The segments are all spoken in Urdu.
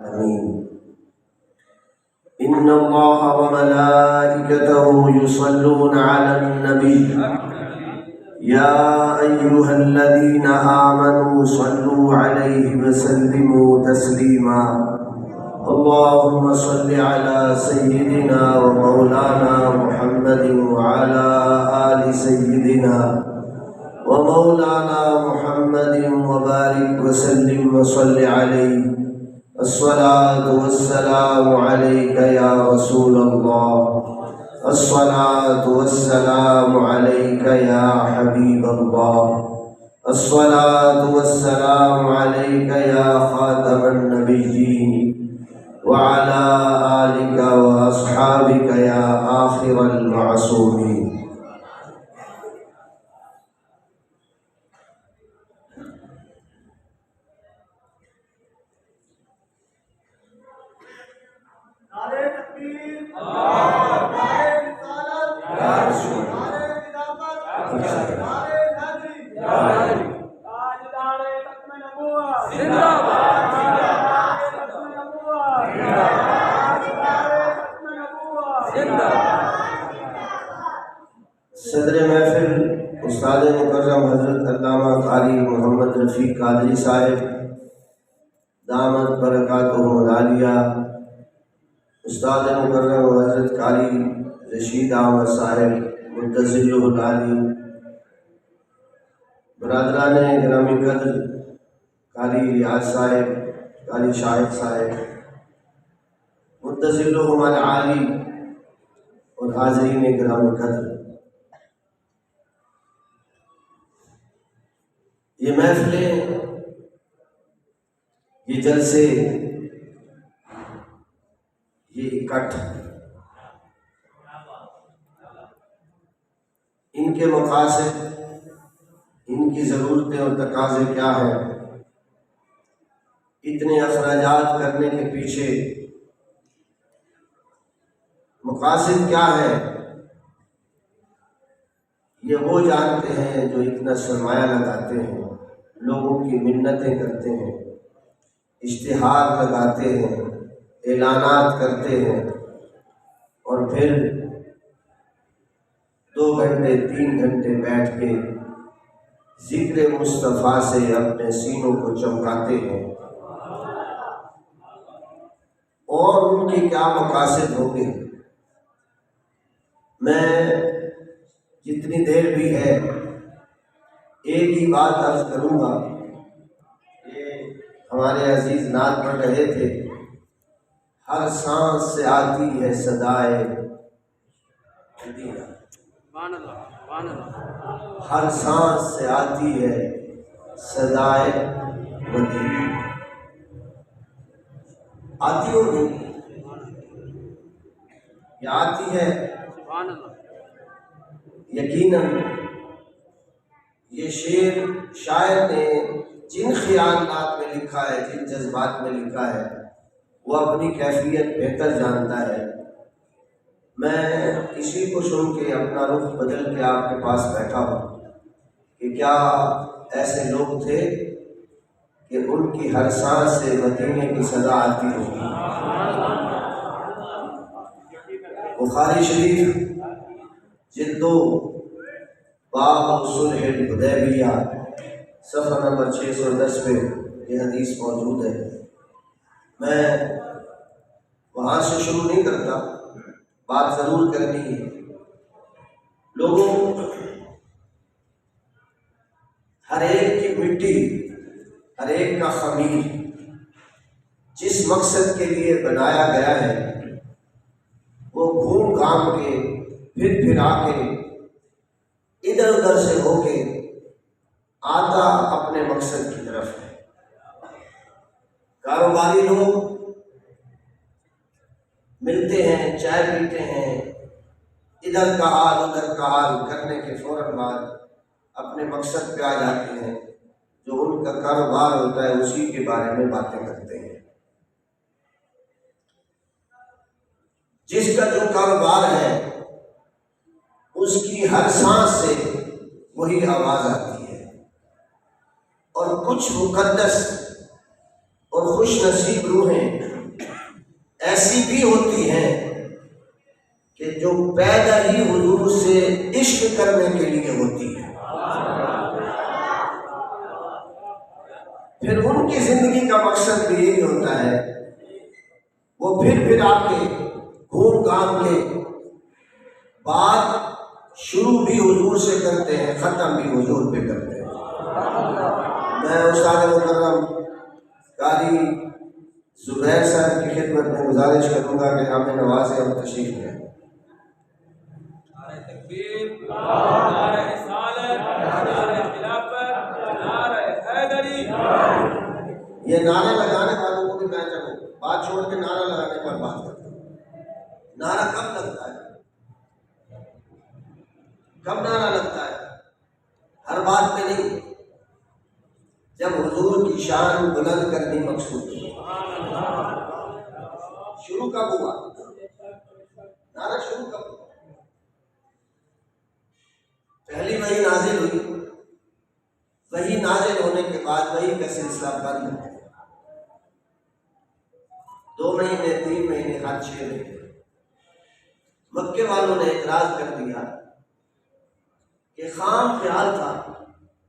آمين. إن الله وملائكته يصلون على النبي يا أيها الذين آمنوا صلوا عليه وسلموا تسليما. اللهم صل على سيدنا ومولانا محمد وعلى آل سيدنا ومولانا محمد وبارك وسلم وصل عليه. الصلاة والسلام عليك يا رسول الله، الصلاة والسلام عليك يا حبيب الله، الصلاة والسلام عليك يا خاتم النبيين، وعلى آلك وأصحابك يا آخر المعصومين. صدر محفل استاد مکرم حضرت علامہ قاری محمد رفیق قادری صاحب دامت برکاتہم العالیہ، استاد مکرم حضرت قاری رشید احمد صاحب مدظلہ العالی، برادران گرامی قدر قاری ریاض صاحب، قاری شاہد صاحب مدظلہم العالی، اور حاضرین گرامی قدر، یہ محفلیں، یہ جلسے، یہ اکٹھ، ان کے مقاصد، ان کی ضرورتیں اور تقاضے کیا ہیں، اتنے اخراجات کرنے کے پیچھے مقاصد کیا ہے، یہ وہ جانتے ہیں جو اتنا سرمایہ لگاتے ہیں، لوگوں کی منتیں کرتے ہیں، اشتہار لگاتے ہیں، اعلانات کرتے ہیں، اور پھر 2 گھنٹے 3 گھنٹے بیٹھ کے ذکر مصطفیٰ سے اپنے سینوں کو چمکاتے ہیں، اور ان کے کیا مقاصد ہوں گے۔ میں جتنی دیر بھی ہے ایک ہی بات عرض کروں گا کہ ہمارے عزیز نعت پڑھ رہے تھے، ہر سانس سے آتی ہے صدائے مدینہ، ہر سانس سے آتی ہے صدائے مدینہ، آتی ہوگی، یہ آتی ہے یقیناً۔ یہ شعر شاعر نے جن خیالات میں لکھا ہے، جن جذبات میں لکھا ہے، وہ اپنی کیفیت بہتر جانتا ہے۔ میں اسی کو سن کے اپنا رخ بدل کے آپ کے پاس بیٹھا ہوں کہ کیا ایسے لوگ تھے کہ ان کی ہر سانس سے مدینے کی صدا آتی ہوگی۔ بخاری شریف جلد 2 باب صلح الحدیبیہ صفحہ نمبر 610 پہ یہ حدیث موجود ہے۔ میں وہاں سے شروع نہیں کرتا، بات ضرور کرنی ہے۔ لوگوں، ہر ایک کی مٹی، ہر ایک کا خمیر جس مقصد کے لیے بنایا گیا ہے، وہ گھوم گھام کے پھر پھرا کے ادھر ادھر سے ہو کے آتا اپنے مقصد کی طرف ہے۔ کاروباری لوگ ملتے ہیں، چائے پیتے ہیں، ادھر کا حال ادھر کا حال کرنے کے فوراً بعد اپنے مقصد پہ آ جاتے ہیں، جو ان کا کاروبار ہوتا ہے اسی کے بارے میں باتیں کرتے ہیں۔ جس کا جو کاروبار ہے اس کی ہر سانس سے وہی آواز آتی ہے، اور کچھ مقدس اور خوش نصیب روحیں ایسی بھی ہوتی ہیں کہ جو پیدا ہی حضور سے عشق کرنے کے لیے ہوتی ہے، پھر ان کی زندگی کا مقصد بھی یہی ہوتا ہے، وہ پھر آ کے گھوم گھام کے بات شروع بھی حضور سے کرتے ہیں، ختم بھی حضور پہ کرتے ہیں۔ میں استاد مکرم قاری زبیر صاحب کی خدمت میں گزارش کروں گا کہ ہمیں نوازیں اور تشریف لیں۔ نعرہ تکبیر، نعرہ رسالت، نعرہ خلافت، نعرہ حیدری۔ یہ نعرہ لگانے والوں کو بھی میں چلوں بات چھوڑ کے نعرہ لگانے پر بات کرتا ہوں۔ نعرہ کب لگتا ہے؟ کب نعرہ لگتا ہے؟ ہر بات پہ نہیں، جب حضور کی شان بلند کرنی مقصود ہے۔ شروع کب ہوا؟ نعرہ شروع کب ہوا؟ پہلی وحی نازل ہوئی، وحی نازل ہونے کے بعد وحی کا سلسلہ بند ہو گیا، 2 مہینے 3 مہینے ہر 6 مہینے مکے والوں نے اعتراض کر دیا کہ خام خیال تھا،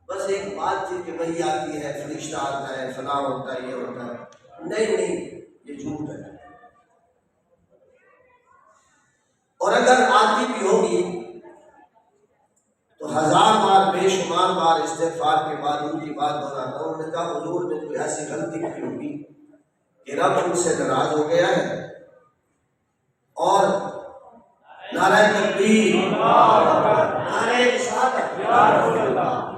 بس ایک بات تھی کہ وحی آتی ہے، فرشتہ آتا ہے، فلاں ہوتا ہے، یہ ہوتا ہے۔ نہیں، یہ جھوٹ ہے، اور اگر آتی بھی ہوگی تو 1000 بار بے شمار بار استغفار کے بعد ان کی بات دہراتا ہوں۔ انہوں نے کہا حضور نے کوئی ایسی غلطی کی ہوگی کہ رب ان سے ناراض ہو گیا ہے، اور نعرہ تکبیر، نعرہ رسالت، نعرہ خلافت،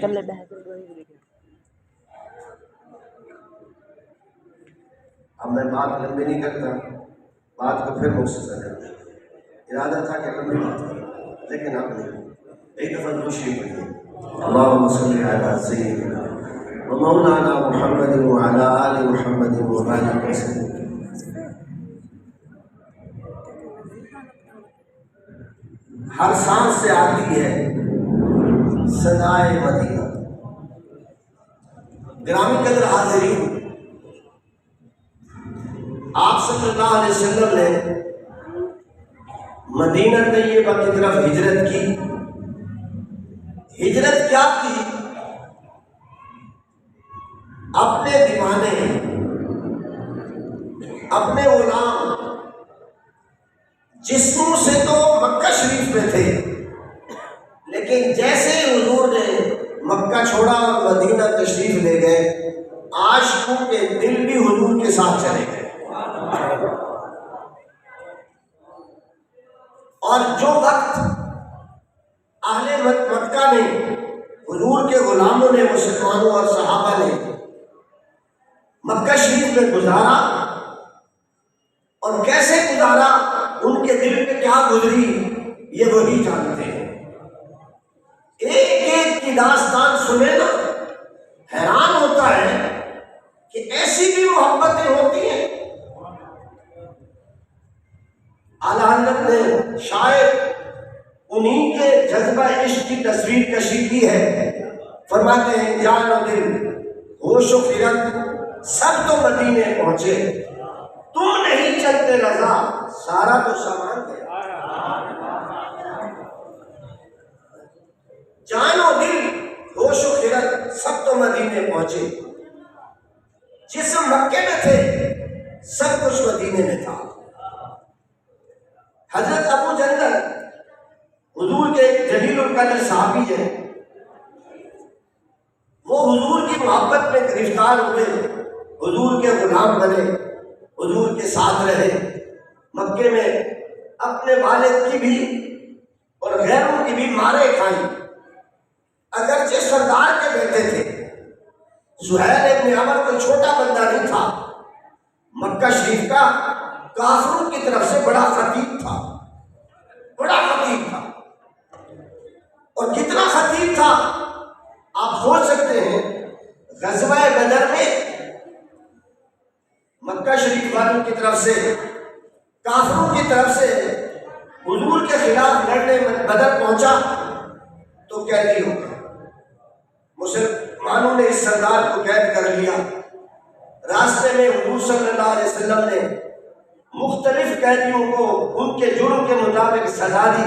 لبیک لبیک۔ اب میں بات لمبی نہیں کرتا، بات کو پھر مختصر کرتا، ارادہ تھا کہ لمبی بات کروں لیکن اب نہیں۔ ایک دفعہ دوسری پڑھیے، اللہم صلی علی سیدنا و مولانا محمد وعلی آل محمد وبارک وسلم۔ ہر سانس سے آتی ہے صدائے مدینہ۔ گرامی قدر حاضرین، آپ صلی اللہ علیہ وسلم نے مدینہ طیبہ کی طرف ہجرت کی۔ ہجرت کیا کی؟ اپنے دیوانے، اپنے غلام جسموں سے تو مکہ شریف میں تھے، لیکن جیسے ہی حضور نے مکہ چھوڑا اور مدینہ تشریف لے گئے، عاشقوں کے دل بھی حضور کے ساتھ چلے گئے، اور جو وقت اہل مکہ نے، حضور کے غلاموں نے، مسلمانوں اور صحابہ نے مکہ شریف میں گزارا، اور کیسے گزارا، ان کے دل پہ کیا گزری، یہ وہی جانتے ہیں۔ ایک ایک کی داستان سنے نا حیران ہوتا ہے کہ ایسی بھی محبتیں ہوتی ہیں۔ اعلیٰ حضرت نے شاید انہی کے جذبہ عشق کی تصویر کشی کی ہے، فرماتے ہیں جان و دل ہوش و خرد سب تو مدینے پہنچے، تم نہیں چلتے رضا سارا تو سامان گیا۔ جان و دل ہوش و خرد سب تو مدینے پہنچے، جسم مکے میں تھے سب کچھ مدینے میں تھا۔ حضرت ابو جندل حضور کے ایک جلیل القدر صحابی ہیں، وہ حضور کی محبت میں گرفتار ہوئے، حضور کے غلام بنے، حضور کے ساتھ رہے، مکے میں اپنے والد کی بھی اور غیروں کی بھی مارے کھائیں، اگرچہ سردار کے بیٹے تھے سہیل ابن عمر کوئی چھوٹا بندہ نہیں تھا، مکہ شریف کا کافروں کی طرف سے بڑا خطیب تھا، بڑا خطیب تھا۔ اور کتنا خطیب تھا آپ سوچ سکتے ہیں، غزوہ بدر میں مکہ شریف والوں کی طرف سے، کافروں کی طرف سے حضور کے خلاف لڑنے میں بدر پہنچا تو قیدی ہو گیا۔ مسلمانوں نے اس سردار کو قید کر لیا۔ راستے میں حضور صلی اللہ علیہ وسلم نے مختلف قیدیوں کو ان کے جرم کے مطابق سزا دی،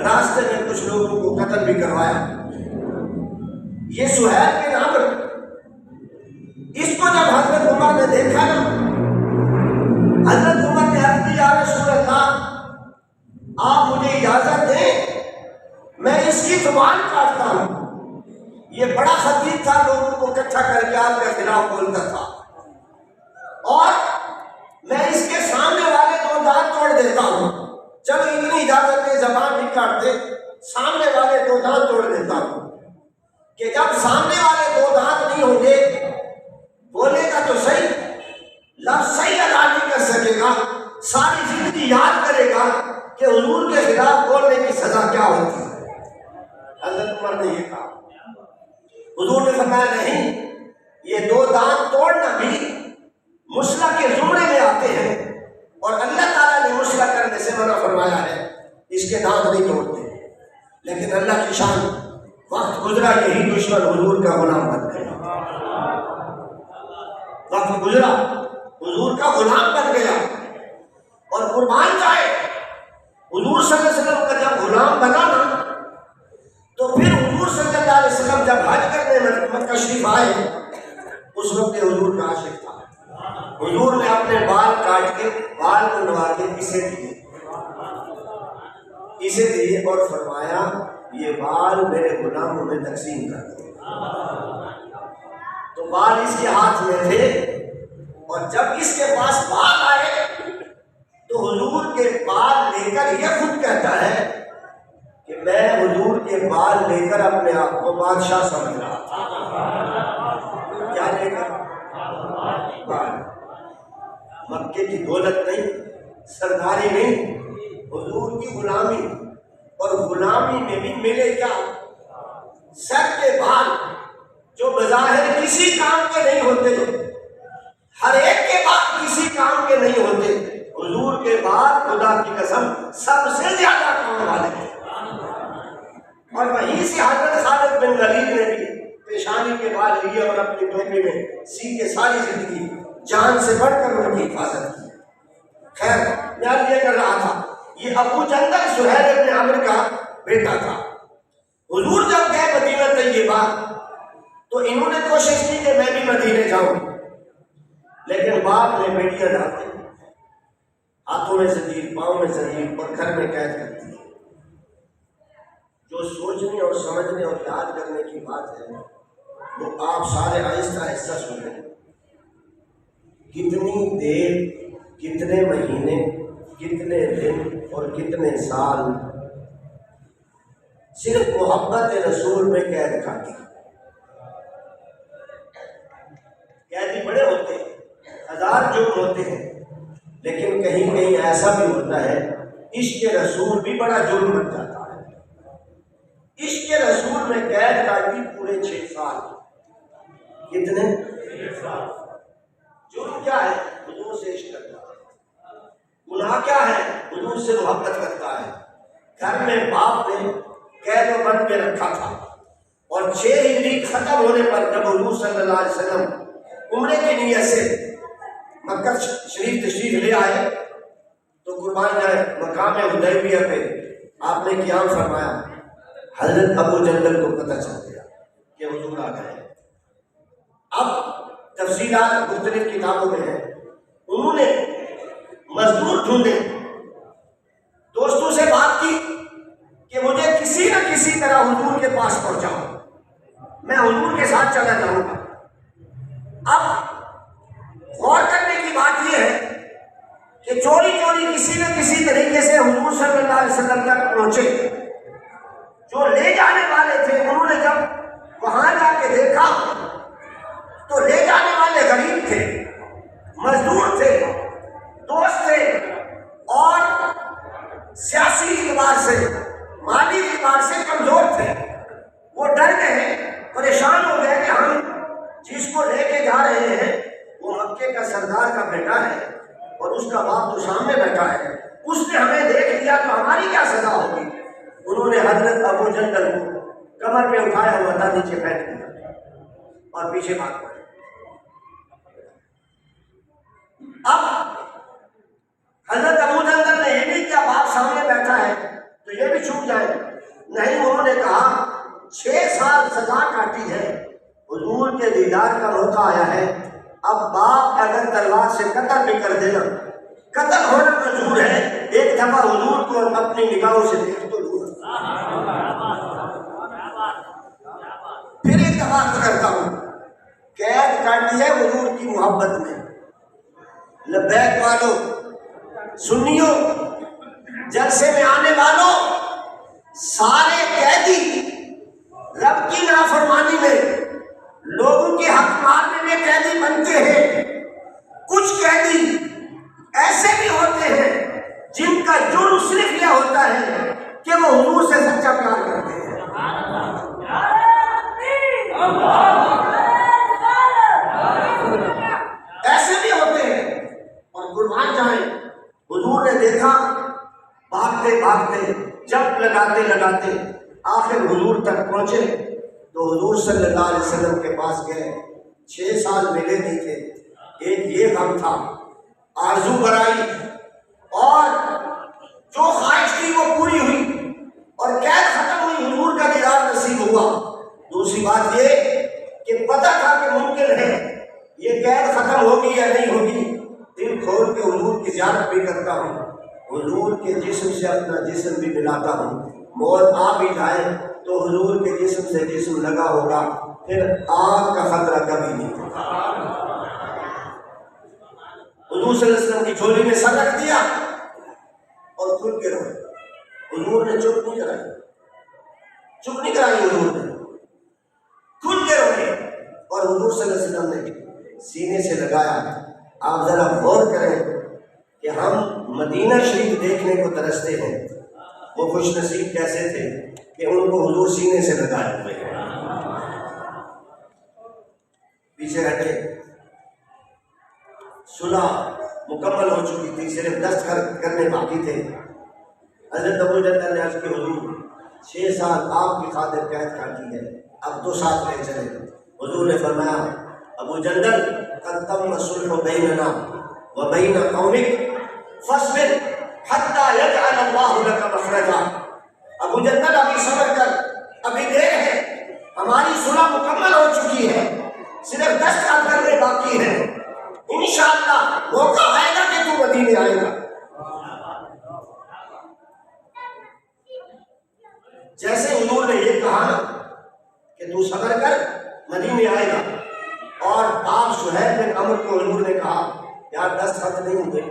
راستے میں کچھ لوگوں کو قتل بھی کروایا۔ یہ سہیل بن عمر، اس کو جب حضرت عمر نے دیکھا نا، حضرت عمر نے عرض کی، یا رسول اللہ آپ مجھے اجازت دیں، میں اس کی زبان کاٹتا ہوں۔ یہ بڑا خطیب تھا، لوگوں کو اکٹھا کر کے آپ کے خلاف بولتا تھا، اور میں اس کے سامنے والے دو دانت توڑ دیتا ہوں۔ چلو اتنی اجازت دے، زبان نہیں کاٹتے، سامنے والے دو دانت توڑ دیتا ہوں کہ جب سامنے والے دو دانت نہیں ہوں گے، بولے گا تو صحیح، لفظ صحیح ادا نہیں کر سکے گا، ساری زندگی یاد کرے گا کہ حضور کے خلاف بولنے کی سزا کیا ہوتی ہے۔ حضرت عمر نے یہ کہا، حضور نے فرمایا نہیں، یہ دو دانت توڑنا بھی مسلح کے زمرے میں آتے ہیں، اور اللہ تعالیٰ نے مسلح کرنے سے منع فرمایا ہے، اس کے دانت نہیں توڑتے۔ لیکن اللہ کی شان، وقت گزرا یہی دشمن حضور کا غلام بن گیا، وقت گزرا حضور کا غلام بن گیا۔ اور قربان جائے، حضور صلی اللہ علیہ وسلم کا جب غلام بنا نا، تو پھر حضور صلی اللہ علیہ وسلم جب حج کرنے مکہ شریف آئے، اس وقت حضور کا عاشق تھا۔ حضور نے اپنے بال کاٹ کے، بال منڈوا کے اسے دیے اور فرمایا یہ بال میرے غلاموں میں تقسیم کر دو۔ تو بال اس کے ہاتھ میں تھے، اور جب اس کے پاس بال آئے تو حضور کے بال لے کر یہ خود کہتا ہے کہ میں حضور کے بال لے کر اپنے آپ کو بادشاہ سمجھ رہا تھا۔ کیا لے کر؟ بال۔ مکے کی دولت نہیں، سرداری نہیں، حضور کی غلامی، اور غلامی میں بھی ملے کیا؟ سر کے بال، جو بظاہر کسی کام کے نہیں ہوتے، ہر ایک کے بال کسی کام کے نہیں ہوتے، حضور کے بال خدا کی قسم سب سے زیادہ کام والے ہیں۔ اور وہیں سے حضرت خالد بن ولید نے بھی پیشانی کے بال لیے اور اپنی ٹوپی میں سی کے ساری زندگی جان سے بڑھ کر ان کی حفاظت کی۔ خیر، میں یہ کر رہا تھا، یہ ابو جندل سہیل ابن عمر کا بیٹا تھا۔ حضور جب گئے مدینہ طیبہ تو انہوں نے کوشش کی کہ میں بھی مدینے جاؤں، لیکن باپ نے بیٹیاں ڈالتے، ہاتھوں میں زنجیر، پاؤں میں زنجیر، اور گھر میں قید کر دی۔ جو سوچنے اور سمجھنے اور یاد کرنے کی بات ہے وہ آپ سارے آہستہ آہستہ سنیں۔ کتنی دیر، کتنے مہینے، کتنے دن اور کتنے سال صرف محبت رسول میں قید کاٹی۔ قیدی بڑے ہوتے ہیں، ہزار جرم ہوتے ہیں، لیکن کہیں کہیں ایسا بھی ہوتا ہے عشق رسول بھی بڑا جرم بن جاتا ہے۔ عشق رسول میں قید کاٹی پورے 6 سال۔ کتنے؟ 6 سال۔ جرم کیا ہے؟ حضور سے عشق کرتا ہے۔ گناہ کیا ہے؟ حضور سے محبت کرتا ہے۔ گھر میں باپ نے قید و بند میں رکھا تھا، اور 6 ہجری ختم ہونے پر جب حضور صلی اللہ علیہ وسلم عمرے کی نیت سے مکہ شریف تشریف لے آئے تو قربان جائے مقام حدیبیہ پہ آپ نے قیام فرمایا۔ حضرت ابو جندل کو پتہ چل گیا کہ حضور آ گئے۔ اب تفصیلات مختلف کتابوں میں ہیں۔ انہوں نے مزدور ڈھونڈے، دوستوں سے بات کی کہ مجھے کسی نہ کسی طرح حضور کے پاس پہنچاؤ، میں حضور کے ساتھ چلا جاؤں گا۔ اب غور کرنے کی بات یہ ہے کہ چوری چوری کسی نہ کسی طریقے سے حضور صلی اللہ علیہ وسلم تک پہنچے۔ جو لے جانے والے تھے انہوں نے جب وہاں جا کے دیکھا کا باپ تو سامنے بیٹھا ہے، اس نے ہمیں دیکھ لیا تو ہماری کیا سزا ہوگی؟ انہوں نے حضرت ابو جندل کو کمر پہ اٹھایا ہوا تھا، نیچے بیٹھ دیا اور پیچھے بھاگ پڑے۔ اب حضرت ابو جندل نے یہ بھی کیا، باپ سامنے بیٹھا ہے تو یہ بھی چھپ جائے؟ نہیں، انہوں نے کہا 6 سال سزا کاٹی ہے، حضور کے دیدار کا موقع آیا ہے، اب باپ اگر تلوار سے قتل بھی کر دینا، قتل ہونا منظور ہے، ایک دفعہ حضور کو اپنی نگاہوں سے دیکھ تو لوں، پھر ایک دفعہ کرتا ہوں۔ قید کاٹی ہے حضور کی محبت میں۔ لبیک والوں، سنیوں، جلسے میں آنے والوں، سارے قیدی رب کی نافرمانی میں لوگوں کے حق مارنے میں قیدی بنتے ہیں۔ کچھ قیدی ایسے بھی ہوتے ہیں جن کا جرم صرف یہ ہوتا ہے کہ وہ حضور سے سچا پیار کرتے ہیں۔ ایسے بھی ہوتے ہیں، اور قربان جائیں، حضور نے دیکھا بھاگتے بھاگتے، جب لگاتے لگاتے آخر حضور تک پہنچے تو حضور صلی اللہ علیہ وسلم کے پاس گئے۔ 6 سال ملے نہیں تھے، ایک یہ غم تھا، آرزو برائی، اور جو خواہش تھی وہ پوری ہوئی اور قید ختم ہوئی، حضور کا دیدار نصیب ہوا۔ دوسری بات یہ کہ پتہ تھا کہ ممکن ہے یہ قید ختم ہوگی یا نہیں ہوگی، دل کھول کے حضور کی زیارت بھی کرتا ہوں، حضور کے جسم سے اپنا جسم بھی ملاتا ہوں، موت آ بھی جائے تو حضور کے جسم سے جسم لگا ہوگا، پھر آگ کا خطرہ کبھی نہیں ہوگا۔ حضور صلی اللہ علیہ وسلم کی جھولی میں سر رکھ دیا اور کھل کے روئے۔ حضور نے چپ نہیں کرائی، چپ نہیں کرائی، حضور نے کھل کے روئے، اور حضور صلی اللہ علیہ وسلم نے سینے سے لگایا۔ آپ ذرا غور کریں کہ ہم مدینہ شریف دیکھنے کو ترستے ہیں، وہ خوش نصیب کیسے تھے کہ ان کو حضور سینے سے لگائے ہوئے ہیں۔ پیچھے ہٹے، صلح مکمل ہو چکی تھی، صرف دستخط کرنے باقی تھے۔ حضرت ابو جندل نے عرض کی حضور 6 سال آپ کی خاطر قید کاٹی ہے، اب تو ساتھ لے چلے۔ حضور نے فرمایا ابو جندل قد تم صلح بیننا وبین قومک فاصبر حتی یجعل اللہ لک مخرجا۔ ابو جندل ابھی صبر کر، ابھی دیر ہے، ہماری صلح مکمل ہو چکی ہے، صرف دستخط کرنے باقی ہے، انشاءاللہ موقع آئے گا کہ تو مدینے آئے گا۔ جیسے حضور نے یہ کہا نا کہ تو صبر کر، مدینے آئے گا، اور آپ سہیل بن عمرو کو حضور نے کہا یار دستخط نہیں ہوتے،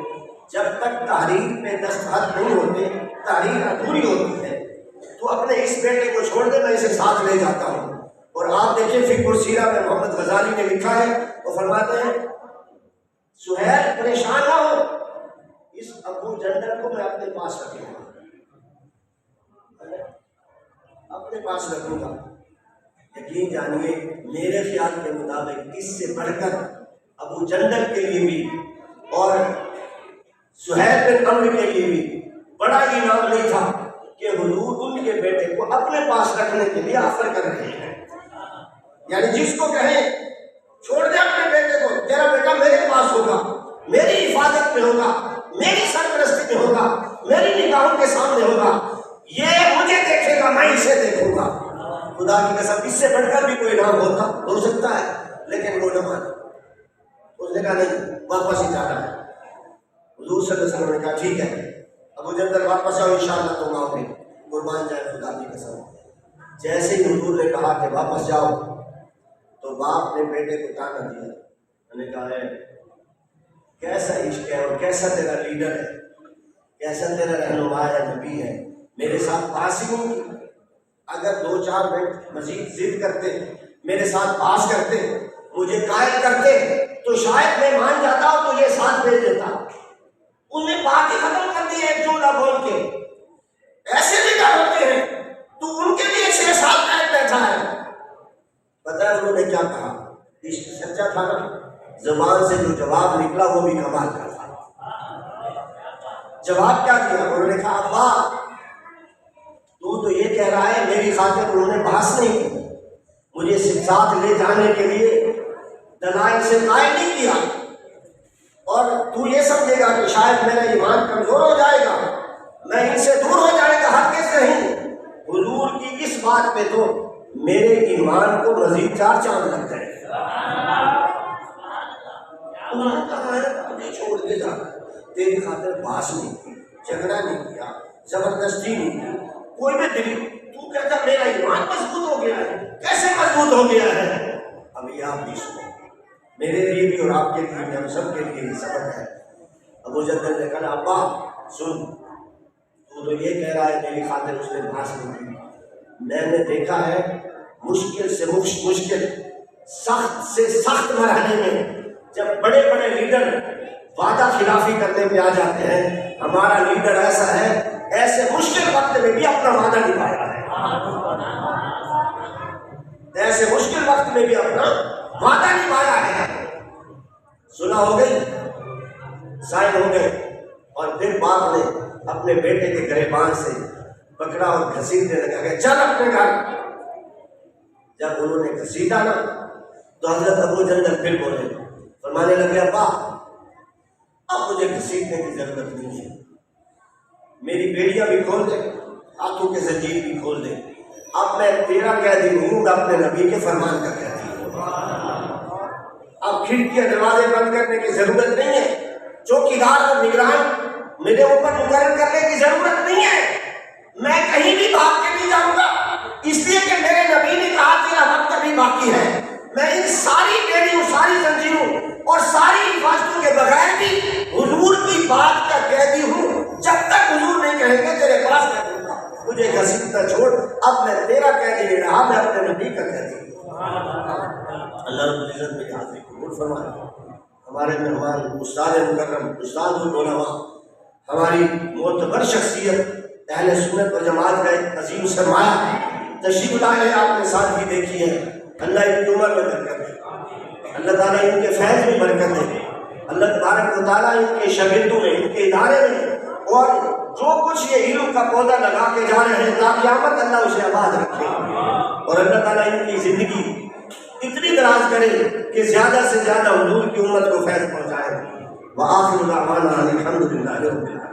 جب تک تحریر پہ دستخط نہیں ہوتے تحریر ادھوری ہوتی ہے، تو اپنے اس بیٹے کو چھوڑ دے، میں اسے ساتھ لے جاتا ہوں۔ اور آپ دیکھیں فقہ السیرہ میں محمد غزالی نے لکھا ہے، وہ فرماتے ہیں سہیل پریشان نہ ہو، اس ابو جندل کو میں اپنے پاس رکھوں گا، اپنے پاس رکھوں گا۔ یقین جانیے میرے خیال کے مطابق اس سے بڑھ کر ابو جندل کے لیے بھی اور سہیل بن عمرو کے لیے بھی بڑا انعام نہیں تھا کہ حضور ان کے بیٹے کو اپنے پاس رکھنے کے لیے آفر کر رہے ہیں۔ یعنی جس کو کہیں چھوڑ دے اپنے بیٹے کو، تیرا بیٹا میرے پاس ہوگا، میری حفاظت میں ہوگا، میری سرپرستی میں ہوگا، میری نگاہوں کے سامنے ہوگا، یہ مجھے دیکھے گا، میں اسے دیکھوں گا۔ خدا کی قسم اس سے بڑھ کر بھی کوئی انعام ہو سکتا ہے، لیکن وہ نہ مانا، اس نے کہا نہیں واپس ہی جانا ہے۔ حضور صلی اللہ علیہ وسلم نے کہا ٹھیک ہے ابو جندل واپس آؤ، انشاءاللہ تم آؤ گے، قربان جائے خدا کی قسم۔ جیسے ہی حضور نے کہا کہ واپس جاؤ تو باپ نے بیٹے کو تانا دیا، میں نے کہا ہے کیسا عشق ہے اور کیسا تیرا لیڈر ہے، کیسا تیرا رہنما ہے، نبی ہے، میرے ساتھ پاس ہی نہیں کی، اگر 2-4 منٹ مزید ضد کرتے، میرے ساتھ پاس کرتے، مجھے قائل کرتے تو شاید میں مان جاتا ہوں تو یہ ساتھ بھیج دیتا۔ انہیں بات ہی ختم کر دی ایک جملہ بول کے۔ ایسے بھی ڈر ہوتے ہیں، تو ان کے لیے 6 سال قید بیٹھا ہے۔ پتہ ہے انہوں نے کیا کہا؟ عشق سچا تھا نا، زبان سے جو جواب نکلا وہ بھی کمال کا تھا۔ جواب کیا دیا؟ انہوں نے کہا ابا تو یہ کہہ رہا ہے میری خاطر انہوں نے بحث نہیں کی، مجھے ساتھ لے جانے کے لیے دلائل سے قائل نہیں کیا، اور تو یہ سمجھے گا کہ شاید میرا ایمان کمزور ہو جائے گا، میں ان سے دور ہو جائے گا، ہرگز نہیں۔ حضور کی اس بات پہ تو میرے ایمان کو مزید 4 چاند لگ گئے۔ انہوں نے کہا ہے مجھے چھوڑ کے جا، تیری خاطر بحث نہیں کی، جھگڑا نہیں کیا، زبردستی نہیں کی، کوئی بھی دل، تو کہتا میرا ایمان مضبوط ہو گیا ہے، کیسے مضبوط ہو گیا ہے؟ اب یہ آپ بھی سنیں، میرے لیے بھی اور آپ کے لیے بھی، ہم سب کے لیے بھی سبق ہے۔ ابو جہل نے کہا ابا سن، تو یہ کہہ رہا ہے میری خاطر اس نے بحث نہیں کی، میں نے دیکھا ہے مشکل سے مشکل، سخت سے سخت مرحلے میں جب بڑے بڑے لیڈر وعدہ خلافی کرنے پہ آ جاتے ہیں، ہمارا لیڈر ایسا ہے ایسے مشکل وقت میں بھی اپنا وعدہ نبھایا ہے، ایسے مشکل وقت میں بھی اپنا وعدہ نبھایا ہے۔ سنا ہو گئی، سائن ہو گئے، اور پھر باپ نے اپنے بیٹے کے گریبان سے پکڑا اور گھسیٹنے لگا کہ چل اپنے گھر۔ جب انہوں نے گھسیٹا نا تو حضرت ابو جہل پھر بولے، فرمانے لگے ابا اب مجھے گھسیٹنے کی ضرورت نہیں ہے، میری بیڑیاں بھی کھول دے، ہاتھوں کے زنجیر بھی کھول دے، اب میں تیرا قیدی نہیں ہوں، میں اپنے نبی کے فرمان کا قیدی ہوں۔ اب کھڑکیاں دروازے بند کرنے کی ضرورت نہیں ہے، چوکیدار اور نگران میرے اوپر مقرر کرنے کی ضرورت نہیں ہے، میں کہیں بھی بھاگ کے نہیں جاؤں گا، اس لیے کہ میرے نبی نے کہا تیرا وقت ابھی باقی ہے۔ میں ان ساری بیڑیوں، ساری زنجیروں اور ساری حفاظتوں کے بغیر بھی حضور کی بات کا قیدی ہوں، جب تک حضور نہیں کہیں گے تیرے پاس کر دوں گا، مجھے گھسیٹنا چھوڑ، اب میں تیرا قیدی نہیں رہا، میں اپنے نبی کا قیدی ہوں۔ اللہ رب العزت میری حاضری قبول فرمائے۔ ہمارے مہمان استاد مکرم، استاد العلماء، ہماری معتبر شخصیت اہل سنت و جماعت کا ایک عظیم سرمایہ تشریف لائے ہیں، آپ نے سادگی دیکھی ہے، اللہ ان کی عمر میں برکت دے، اللہ تعالیٰ ان کے فیض میں برکت دے، اللہ تبارک و تعالیٰ ان کے شاگردوں میں، ان کے ادارے میں، اور جو کچھ یہ علم کا پودا لگا کے جا رہے ہیں تا قیامت اللہ اسے آباد رکھے، اور اللہ تعالیٰ ان کی زندگی اتنی دراز کرے کہ زیادہ سے زیادہ حضور کی امت کو فیض پہنچائے۔ وآخر دعوانا الحمد للہ رب العالمین۔